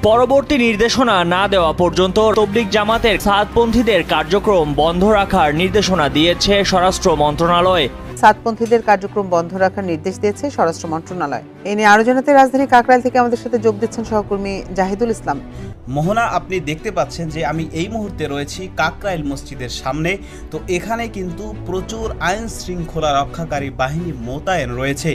পরবর্তী নির্দেশনা না দেওয়া পর্যন্ত তবলিগ জামাতের সাদপন্থীদের কার্যক্রম বন্ধ রাখার নির্দেশনা দিয়েছে স্বরাষ্ট্র মন্ত্রণালয়। সাদপন্থীদের কার্যক্রম বন্ধ রাখার নির্দেশ দিয়েছে স্বরাষ্ট্র মন্ত্রণালয়। এ নিয়ে আরো জানাতে রাজধানী কাকরাইল থেকে আমাদের সাথে যোগ দিচ্ছেন সহকর্মী জাহিদুল ইসলাম। মোহনা, আপনি দেখতে পাচ্ছেন যে আমি এই মুহূর্তে রয়েছি কাকরাইল মসজিদের সামনে। তো এখানে কিন্তু প্রচুর আইন শৃঙ্খলা রক্ষাকারী বাহিনী মোতায়েন রয়েছে,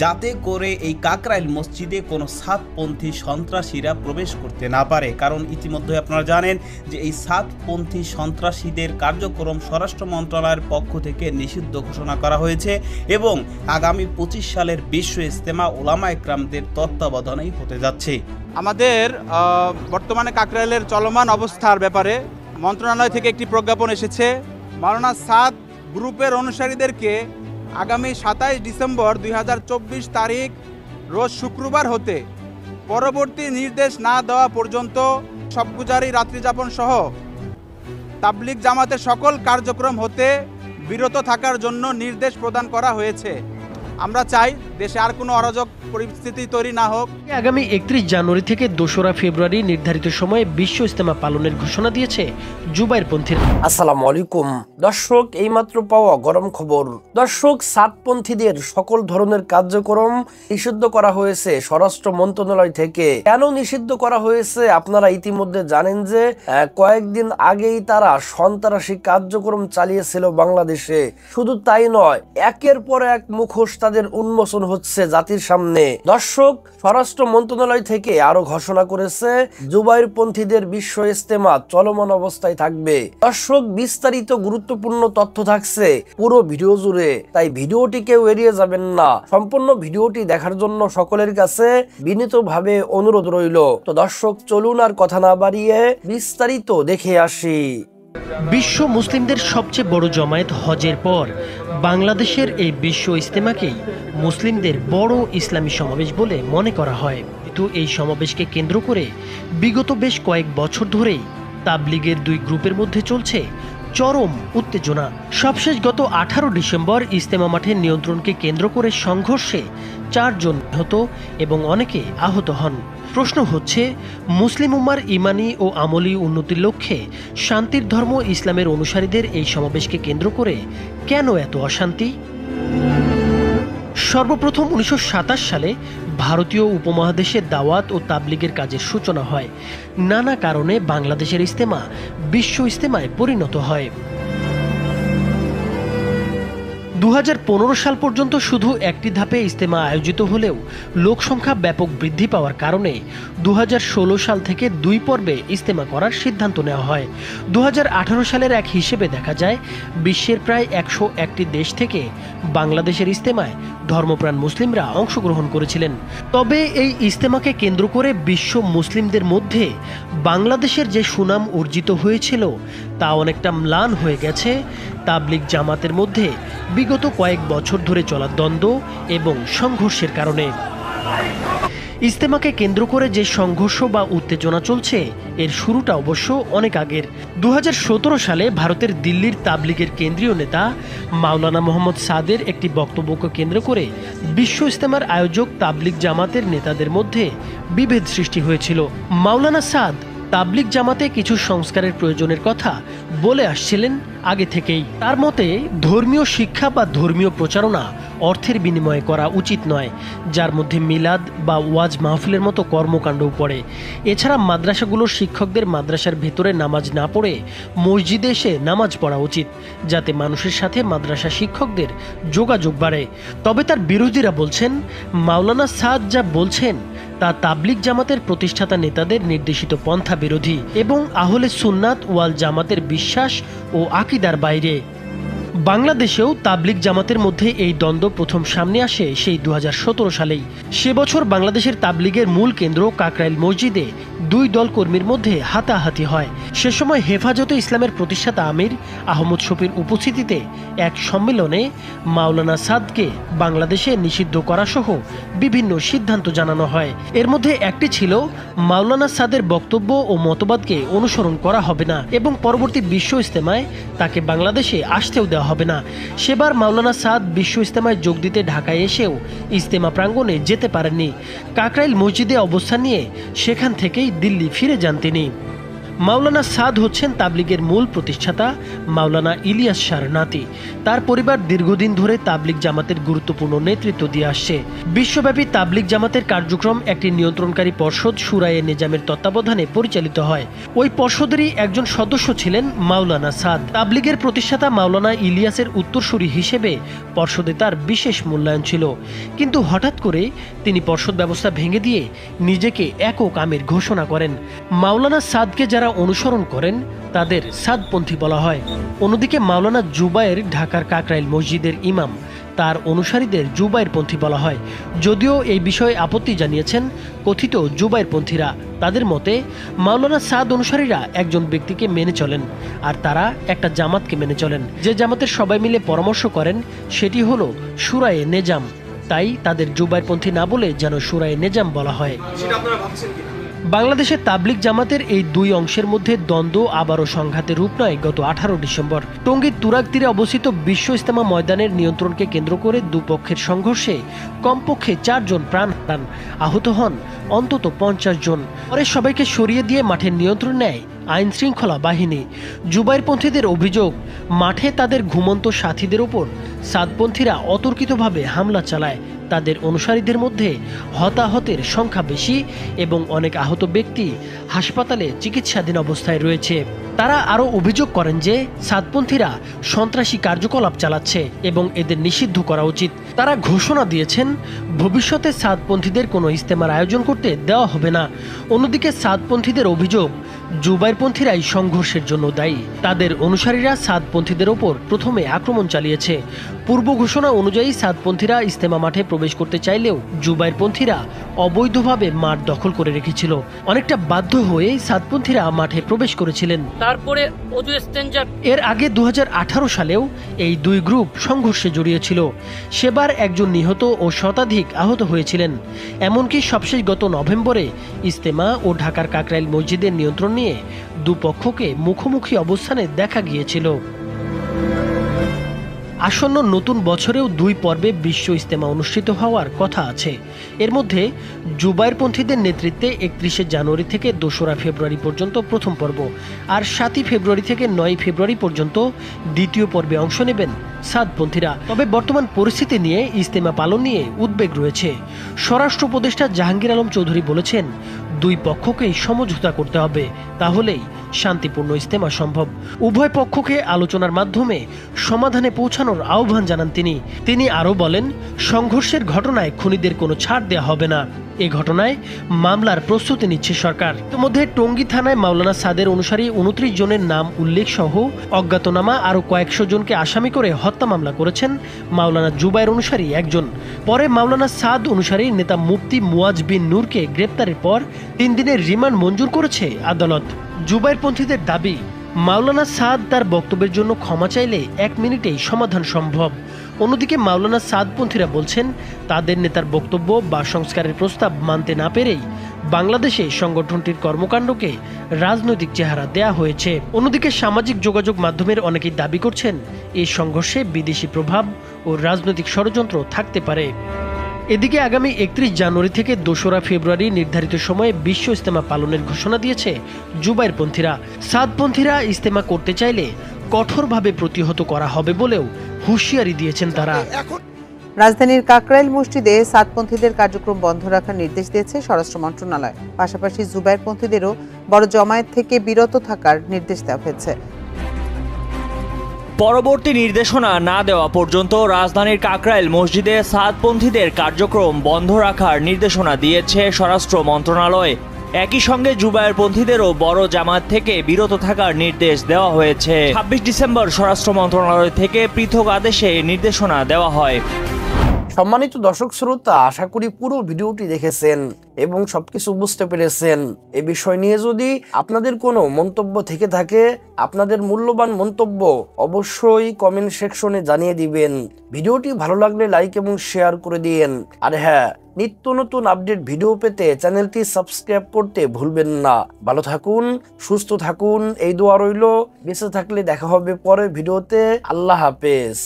যাতে করে এই কাকরাইল মসজিদে কোনো সাদপন্থী সন্ত্রাসীরা প্রবেশ করতে না পারে। কারণ ইতিমধ্যে আপনারা জানেন যে এই সাদপন্থী সন্ত্রাসীদের কার্যক্রম স্বরাষ্ট্র মন্ত্রণালয়ের পক্ষ থেকে নিষিদ্ধ ঘোষণা করা হয়েছে এবং আগামী 25 সালের বিশ্ব ইজতেমা ওলামা একরামদের তত্ত্বাবধানেই হতে যাচ্ছে। আমাদের বর্তমানে কাকরাইলের চলমান অবস্থার ব্যাপারে মন্ত্রণালয় থেকে একটি প্রজ্ঞাপন এসেছে। মাওলানা সাদ গ্রুপের অনুসারীদেরকে আগামী 27 ডিসেম্বর 2024 তারিখ রোজ শুক্রবার হতে পরবর্তী নির্দেশ না দেওয়া পর্যন্ত সবগুজারি রাত্রিযাপন সহ তাবলিগ জামাতের সকল কার্যক্রম হতে বিরত থাকার জন্য নির্দেশ প্রদান করা হয়েছে। আমরা চাই দেশে আর কোনো অরাজক পরিস্থিতি তৈরি না হোক। আগামী 31 জানুয়ারি থেকে 2রা ফেব্রুয়ারি নির্ধারিত সময়ে বিশ্ব ইজতেমা পালনের ঘোষণা দিয়েছে জুবাইরপন্থীরা। আসসালামু আলাইকুম দর্শক, এইমাত্র পাওয়া গরম খবর। দর্শক, সাদপন্থীদের সকল ধরনের কার্যক্রম নিষিদ্ধ করা হয়েছে স্বরাষ্ট্র মন্ত্রণালয় থেকে। কেন নিষিদ্ধ করা হয়েছে আপনারা ইতিমধ্যে জানেন যে কয়েকদিন আগেই তারা সন্ত্রাসী কার্যক্রম চালিয়েছিল বাংলাদেশে। শুধু তাই নয়, একের পর এক মুখোশ তাদের উন্মোচন হচ্ছে জাতির সামনে। দর্শক, স্বরাষ্ট্র মন্ত্রণালয় থেকে আরো ঘোষণা করেছে জুবাইরপন্থীদের বিশ্ব ইজতেমা চলমান অবস্থায় থাকবে। দর্শক, বিস্তারিত গুরুত্বপূর্ণ তথ্য থাকছে পুরো ভিডিও জুড়ে, তাই ভিডিওটি কেউ এড়িয়ে যাবেন না। সম্পূর্ণ ভিডিওটি দেখার জন্য সকলের কাছে বিনীতভাবে অনুরোধ রইল। তো দর্শক, চলুন আর কথা না বাড়িয়ে বিস্তারিত দেখে আসি। বিশ্ব মুসলিমদের সবচেয়ে বড় জমায়েত হজের পর বাংলাদেশের এই বিশ্ব ইজতেমাকেই মুসলিমদের বড় ইসলামী সমাবেশ বলে মনে করা হয়। কিন্তু এই সমাবেশকে কেন্দ্র করে বিগত বেশ কয়েক বছর ধরেই তাবলিগের দুই গ্রুপের মধ্যে চলছে চরম উত্তেজনা। সবশেষ গত 18 ডিসেম্বর ইজতেমা মাঠের নিয়ন্ত্রণকে কেন্দ্র করে সংঘর্ষে 4 জন নিহত এবং অনেকে আহত হন। প্রশ্ন হচ্ছে, মুসলিম উম্মার ইমানি ও আমলি উন্নতির লক্ষ্যে শান্তির ধর্ম ইসলামের অনুসারীদের এই সমাবেশকে কেন্দ্র করে কেন এত অশান্তি? সর্বপ্রথম 1927 সালে ভারতীয় উপমহাদেশের দাওয়াত ও তাবলিগের কাজের সূচনা হয়। নানা কারণে বাংলাদেশের ইজতেমা বিশ্ব ইজতেমায় পরিণত হয়। 2015 সাল পর্যন্ত শুধু একটি ধাপে ইজতেমা আয়োজিত হলেও লোকসংখ্যা ব্যাপক বৃদ্ধি পাওয়ার কারণে 2016 সাল থেকে 2 পর্বে ইজতেমা করার সিদ্ধান্ত নেওয়া হয়। 2018 সালের এক হিসেবে দেখা যায় বিশ্বের প্রায় 101টি দেশ থেকে বাংলাদেশের ইজতেমায় ধর্মপ্রাণ মুসলিমরা অংশগ্রহণ করেছিলেন। তবে এই ইজতেমাকে কেন্দ্র করে বিশ্ব মুসলিমদের মধ্যে বাংলাদেশের যে সুনাম অর্জিত হয়েছিল তা অনেকটা ম্লান হয়ে গেছে তাবলিগ জামাতের মধ্যে বিগত কয়েক বছর ধরে চলা দ্বন্দ্ব এবং সংঘর্ষের কারণে। ইজতেমাকে কেন্দ্র করে যে সংঘর্ষ বা উত্তেজনা চলছে এর শুরুটা অবশ্য অনেক আগের। 2017 সালে ভারতের দিল্লির তাবলিগের কেন্দ্রীয় নেতা মাওলানা মোহাম্মদ সাদের একটি বক্তব্যকে কেন্দ্র করে বিশ্ব ইজতেমার আয়োজক তাবলিগ জামাতের নেতাদের মধ্যে বিভেদ সৃষ্টি হয়েছিল। মাওলানা সাদ তাবলিগ জামাতে কিছু সংস্কারের প্রয়োজনের কথা বলে আসছিলেন আগে থেকেই। তার মতে ধর্মীয় শিক্ষা বা ধর্মীয় প্রচারণা অর্থের বিনিময়ে করা উচিত নয়, যার মধ্যে মিলাদ বা ওয়াজ মাহফিলের মতো কর্মকাণ্ডও পড়ে। এছাড়া মাদ্রাসাগুলোর শিক্ষকদের মাদ্রাসার ভেতরে নামাজ না পড়ে মসজিদে এসে নামাজ পড়া উচিত, যাতে মানুষের সাথে মাদ্রাসা শিক্ষকদের যোগাযোগ বাড়ে। তবে তার বিরোধীরা বলছেন মাওলানা সাদ যা বলছেন তা তাবলিগ জামাতের প্রতিষ্ঠাতা নেতাদের নির্দেশিত পন্থা বিরোধী এবং আহলে সুন্নাত ওয়াল জামাতের বিশ্বাস ও আকীদার বাইরে। বাংলাদেশেও তাবলিগ জামাতের মধ্যে এই দ্বন্দ্ব প্রথম সামনে আসে সেই 2017 সালেই। সে বছর বাংলাদেশের তাবলিগের মূল কেন্দ্র কাকরাইল মসজিদে 2 দল কর্মীর মধ্যে হাতাহাতি হয়। সে সময় হেফাজতে ইসলামের প্রতিষ্ঠাতা আমির আহমদ শফির উপস্থিতিতে এক সম্মেলনে মাওলানা সাদকে বাংলাদেশে নিষিদ্ধ করা সহ বিভিন্ন সিদ্ধান্ত জানানো হয়। এর মধ্যে একটি ছিল মাওলানা সাদের বক্তব্য ও মতবাদকে অনুসরণ করা হবে না এবং পরবর্তী বিশ্ব ইজতেমায় তাকে বাংলাদেশে আসতেও দেওয়া হবে না। সেবার মাওলানা সাদ বিশ্ব ইজতেমায় যোগ দিতে ঢাকায় এসেও ইজতেমা প্রাঙ্গণে যেতে পারেননি। কাকরাইল মসজিদে অবস্থান নিয়ে সেখান থেকেই আগেই দিল্লি ফিরে যান তিনি। মাওলানা সাদ হচ্ছেন তাবলিগের মূল প্রতিষ্ঠাতা মাওলানা ইলিয়াস শাহর নাতি। তার পরিবার দীর্ঘদিন ধরে তাবলিগ জামাতের গুরুত্বপূর্ণ নেতৃত্ব দিয়ে আসছে। বিশ্বব্যাপী তাবলিগ জামাতের কার্যক্রম একটি নিয়ন্ত্রণকারী পর্ষদ শুরায়ে নিজামের তত্ত্বাবধানে পরিচালিত হয়। ওই পর্ষদেরই একজন সদস্য ছিলেন মাওলানা সাদ। তাবলিগের প্রতিষ্ঠাতা মাওলানা ইলিয়াসের উত্তরসূরি হিসেবে পর্ষদে তার বিশেষ মূল্যায়ন ছিল, কিন্তু হঠাৎ করে তিনি পর্ষদ ব্যবস্থা ভেঙে দিয়ে নিজেকে একক আমির ঘোষণা করেন। মাওলানা সাদকে যারা অনুসরণ করেন তাদের সাদপন্থী বলা হয়। অন্যদিকে মাওলানা জুবায়ের ঢাকার কাকরাইল মসজিদের ইমাম, তার অনুসারীদের জুবায়েরপন্থী বলা হয়। যদিও এই বিষয়ে আপত্তি জানিয়েছেন কথিত জুবায়েরপন্থীরা। তাদের মতে মাওলানা সাদ অনুসারীরা একজন ব্যক্তিকে মেনে চলেন, আর তারা একটা জামাতকে মেনে চলেন। যে জামাতের সবাই মিলে পরামর্শ করেন সেটি হলো শুরায়ে নিজাম, তাই তাদের জুবায়েরপন্থী না বলে যেন শুরায়ে নিজাম বলা হয়। বাংলাদেশের তাবলিগ জামাতের এই দুই অংশের মধ্যে দ্বন্দ্ব আবারও সংঘাতের রূপ নেয় গত 18 ডিসেম্বর। টঙ্গীর তুরাগ তীরে অবস্থিত বিশ্ব ইজতেমা ময়দানের নিয়ন্ত্রণকে কেন্দ্র করে দুপক্ষের সংঘর্ষে কমপক্ষে 4 জন প্রাণ হারান, আহত হন অন্তত 50 জন। পরে সবাইকে সরিয়ে দিয়ে মাঠের নিয়ন্ত্রণ নেয় আইন শৃঙ্খলা বাহিনী। জুবায়েরপন্থীদের অভিযোগ, মাঠে তাদের ঘুমন্ত সাথীদের ওপর সাদপন্থীরা অতর্কিতভাবে হামলা চালায়। তাদের অনুসারীদের মধ্যে হতাহতের সংখ্যা বেশি এবং অনেক আহত ব্যক্তি হাসপাতালে চিকিৎসাধীন অবস্থায় রয়েছে। তারা আরও অভিযোগ করেন যে সাদপন্থীরা সন্ত্রাসী কার্যকলাপ চালাচ্ছে এবং এদের নিষিদ্ধ করা উচিত। তারা ঘোষণা দিয়েছেন ভবিষ্যতে সাদপন্থীদের কোনো ইজতেমার আয়োজন করতে দেওয়া হবে না। অন্যদিকে সাদপন্থীদের অভিযোগ, জুবায়েরপন্থীরাই সংঘর্ষের জন্য দায়ী। তাদের অনুসারীরা সাদপন্থীদের ওপর প্রথমে আক্রমণ চালিয়েছে। পূর্ব ঘোষণা অনুযায়ী সাদপন্থীরা ইজতেমা মাঠে প্রবেশ করতে চাইলেও জুবায়েরপন্থীরা অবৈধভাবে মাঠ দখল করে রেখেছিল। অনেকটা বাধ্য হয়ে সাদপন্থীরা মাঠে প্রবেশ করেছিলেন। তারপরে এর আগে 2018 সালেও এই দুই গ্রুপ সংঘর্ষে জড়িয়েছিল। সেবার একজন নিহত ও শতাধিক আহত হয়েছিলেন। এমনকি সবশেষ গত নভেম্বরে ইজতেমা ও ঢাকার কাকরাইল মসজিদের নিয়ন্ত্রণ নিয়ে দুপক্ষকে মুখোমুখি অবস্থানে দেখা গিয়েছিল। আসন্ন নতুন বছরেও দুই পর্বে বিশ্ব ইজতেমা অনুষ্ঠিত হওয়ার কথা আছে। এর মধ্যে জুবায়েরপন্থীদের নেতৃত্বে 31 জানুয়ারি থেকে 2রা ফেব্রুয়ারি পর্যন্ত প্রথম পর্ব, আর 7 ফেব্রুয়ারি থেকে 9 ফেব্রুয়ারি পর্যন্ত দ্বিতীয় পর্বে অংশ নেবেন সাদপন্থীরা। তবে বর্তমান পরিস্থিতি নিয়ে ইজতেমা পালন নিয়ে উদ্বেগ রয়েছে। স্বরাষ্ট্র উপদেষ্টা জাহাঙ্গীর আলম চৌধুরী বলেছেন, দুই পক্ষকেই সমঝোতা করতে হবে, তাহলেই শান্তিপূর্ণ ইজতেমা সম্ভব। উভয় পক্ষকে আলোচনার মাধ্যমে সমাধানে পৌঁছানোর আহ্বান জানান তিনি আরও বলেন, সংঘর্ষের ঘটনায় খুনিদের কোনো ছাড় দেওয়া হবে না। এ ঘটনায় মামলার প্রস্তুতি নিচ্ছে সরকার। ইতিমধ্যে টঙ্গী থানায় মাওলানা সাদের অনুসারী 29 জনের নাম উল্লেখ সহ অজ্ঞাতনামা আরও কয়েকশো জনকে আসামি করে হত্যা মামলা করেছেন মাওলানা জুবায়ের অনুসারী একজন। পরে মাওলানা সাদ অনুসারী নেতা মুফতি মুয়াজ বিন নূরকে গ্রেপ্তারের পর 3 দিনের রিমান্ড মঞ্জুর করেছে আদালত। জুবায়েরপন্থীদের দাবি, মাওলানা সাদ তার বক্তব্যের জন্য ক্ষমা চাইলে 1 মিনিটেই সমাধান সম্ভব। অন্যদিকে মাওলানা সাদপন্থীরা বলছেন, তাদের নেতার বক্তব্য বা সংস্কারের প্রস্তাব মানতে না পেরেই বাংলাদেশে সংগঠনটির কর্মকাণ্ডকে রাজনৈতিক চেহারা দেয়া হয়েছে। অন্যদিকে সামাজিক যোগাযোগ মাধ্যমের অনেকেই দাবি করছেন, এই সংঘর্ষে বিদেশি প্রভাব ও রাজনৈতিক ষড়যন্ত্র থাকতে পারে। এদিকে আগামী 31 জানুয়ারি থেকে 2রা ফেব্রুয়ারি নির্ধারিত সময়ে বিশ্ব ইজতেমা পালনের ঘোষণা দিয়েছে জুবায়েরপন্থীরা। সাদপন্থীরা ইজতেমা করতে চাইলে কঠোরভাবে প্রতিহত করা হবে বলেও হুঁশিয়ারি দিয়েছেন তারা। রাজধানীর কাকরাইল মসজিদে সাদপন্থীদের কার্যক্রম বন্ধ রাখার নির্দেশ দিয়েছে স্বরাষ্ট্র মন্ত্রণালয়। পাশাপাশি জুবায়েরপন্থীদেরও বড় জমায়েত থেকে বিরত থাকার নির্দেশ দেওয়া হয়েছে। পরবর্তী নির্দেশনা না দেওয়া পর্যন্ত রাজধানীর কাকরাইল মসজিদে সাদপন্থীদের কার্যক্রম বন্ধ রাখার নির্দেশনা দিয়েছে স্বরাষ্ট্র মন্ত্রণালয়। একই সঙ্গে জুবায়েরপন্থীদেরও বড় জামাত থেকে বিরত থাকার নির্দেশ দেওয়া হয়েছে। 26 ডিসেম্বর স্বরাষ্ট্র মন্ত্রণালয় থেকে পৃথক আদেশে নির্দেশনা দেওয়া হয়। সম্মানিত দর্শক শ্রোতা, আশা করি পুরো ভিডিওটি দেখেছেন এবং সবকিছু বুঝতে পেরেছেন। এ বিষয় নিয়ে যদি আপনাদের কোনো মন্তব্য থেকে থাকে, আপনাদের মূল্যবান মন্তব্য অবশ্যই কমেন্ট সেকশনে জানিয়ে দিবেন। ভিডিওটি ভালো লাগলে লাইক এবং শেয়ার করে দিন। আর হ্যাঁ, নিত্য নতুন আপডেট ভিডিও পেতে চ্যানেলটি সাবস্ক্রাইব করতে ভুলবেন না। ভালো থাকুন, সুস্থ থাকুন, এই দোয়া রইল। বেঁচে থাকলে দেখা হবে পরের ভিডিওতে। আল্লাহ হাফেজ।